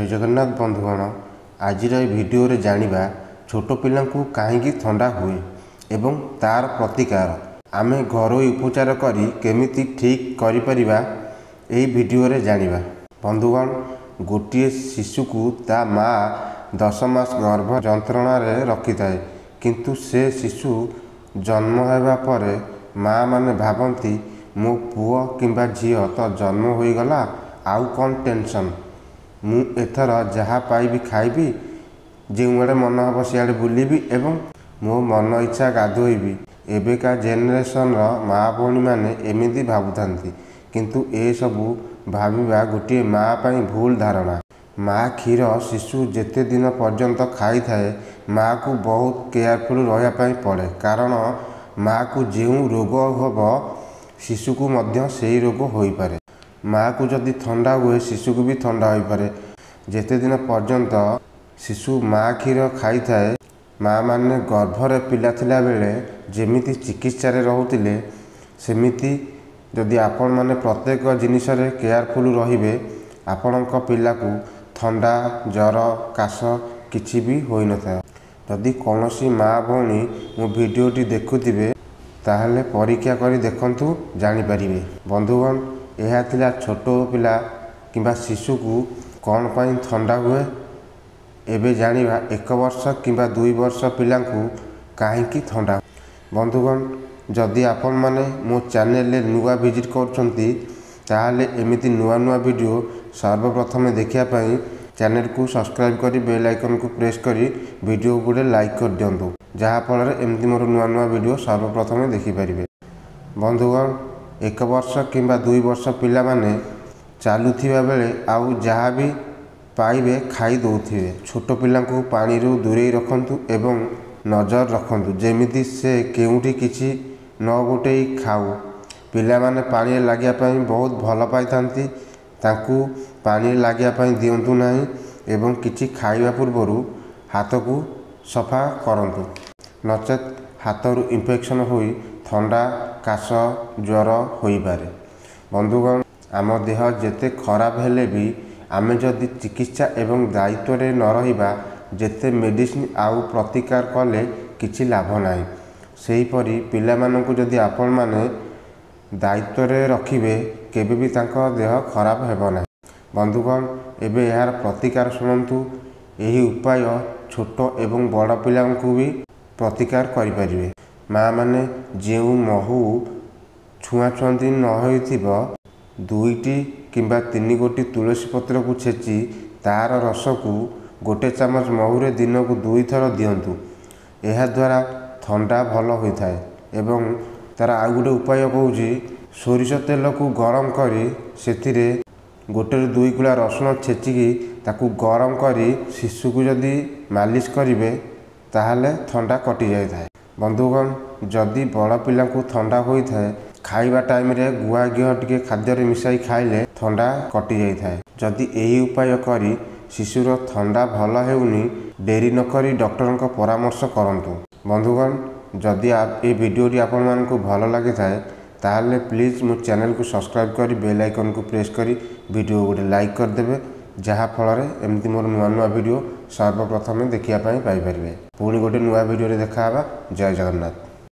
जय जगन्नाथ बंधुगण आज भिडियो रे जानिबा छोट पिला कहीं थंडा हुए एवं तार प्रतिकार आमे घरोई उपचार करी केमिति ठीक करि परिबा एही भिडियो रे जानिबा। बंधुगण गोटे शिशु को ता माँ 10 मास गर्भ जंत्रणा रे रखि थाए किंतु से शिशु जन्म हेबा परे माँ माने भाबंती मो पुओ किंबा झियो तो जन्म होई गला आउ कौन टेंशन मु एथर जहाँ पाइबी खाइबी जो मन हम सियाड़े बुलबी एवं मो मन इच्छा गाधोइबी। एबेका जेनेरेशन माँ भौणी मैंने एमती भावुता किंतु ए सबू भाविबा गोटे माँ पाई भूल धारणा। माँ क्षीर शिशु जेते दिन पर्यंत खाई थाए माँ को बहुत केयरफुल रहा पड़े कारण माँ को जो रोग हम शिशु को मध्य से रोग हो पारे। माँ को जदि ठंडा हुए शिशु को भी ठंडा हो पारे। जेते दिन पर्यंत शिशु माँ क्षीर खाई थाए माँ माने गर्भरे पिला थिला बेले जेमिति चिकित्सा रे रहुतिले सेमिति जदि आपण माने प्रत्येक जिनिस रे केयरफुल रहिबे आपणक पिला को ठंडा जर काश किछि भी होई न था। जदि कौनसी माँ भौणी मो भिडियोटी देखुथिबे ताहले परीक्षा करी देखंतु जानि परिबे। बंधुगण यह थिला छोट पिला किंबा शिशु को कौन पाई ठंडा हुए एबे जानिबा 1 वर्ष किंबा 2 वर्ष पिला को कहीं ठंडा। बंधुगण जदि आपण माने मो चैनल ले नुआ विजिट करछंती ताहले एमिति नुआ नुआ वीडियो सर्वप्रथम देखिया पाई चैनल को सब्सक्राइब करी बेल आइकन को प्रेस करी वीडियो गुडे लाइक कर दियंतु जहाँ फल एमती मोर नुआ नुआ वीडियो सर्वप्रथम देखि परिबे। बंधुगण 1 वर्ष किंबा 2 वर्ष पिला माने चालुथिबा बेले आउ जहाँ भी पाइबे खाई दौथिबे। छोट पिला को पानी रू दूरे रखंतु एवं नजर रखंतु जेमिति से केउठी किछि न गोटे खाऊ। पिला माने पानी लागिया पई बहुत भल पाई थांती तांकू पानी लागिया पई दियंतु नाही एवं किछि खाइबा पूर्वरु हाथ को सफा करंतु नचेत हाथरू इन्फेक्शन होई ठंडा काश ज्वर होई पारे। बंधुगण आम देह जेते खराब हेले भी आमे जदि चिकित्सा एवं दायित्व रे न रहिबा जेते मेडिसिन आउ प्रतिकार कले किछि लाभ नाही। सेहीपरि पिला मानकु जदि आपण माने दायित्व रे रखिबे केबे भी तांको देह खराब हेबो नाही। बंधुगण एबे यार प्रतिकार सुनंतु एही उपाय छोट एवं बड़ पिलांकु भी प्रतिकार करि परिबे। माँ माने जेउ महू छुआ छुंती न होइथिबो 2टी किंबा 3 गोटी तुलसी पत्र को छेची तार रस को गोटे चामच महूरे दिन को 2 थर दियंतु। एहा द्वारा ठंडा भल होता है एवं तार आउ गोटे उपाय कहूँ सोरिष तेल को गरम करी सेथिरे गोटे 2 कुला रसुण छेचिकी ताकू गरम करी शिशु को जदि मालिश करिवे ताहले ठंडा कटि जाय थाए। बंधुगण जदि बड़ पिला को ठंडा होता है खाइबा टाइम रे गुआ घिओ टिके खाद्य रे मिसाई खाइले ठंडा कटि जाय थाए। जदि एही उपाय करी शिशुर ठंडा भल हेउनी डेरी न करी डॉक्टर को परामर्श करंतु। बंधुगण जदि ए वीडियोटी आपण मानकु भल लागे थाए ताहले प्लीज मो चैनल को सब्सक्राइब करी बेल आइकन को प्रेस करी वीडियो गोटे लाइक कर देबे जहाँ फल एमती मोर नुआ नुआ वीडियो सर्वप्रथम देखिया पाई पाई परिबे। पुणी गोटे नुआ वीडियो रे देखा हबा। जय जगन्नाथ।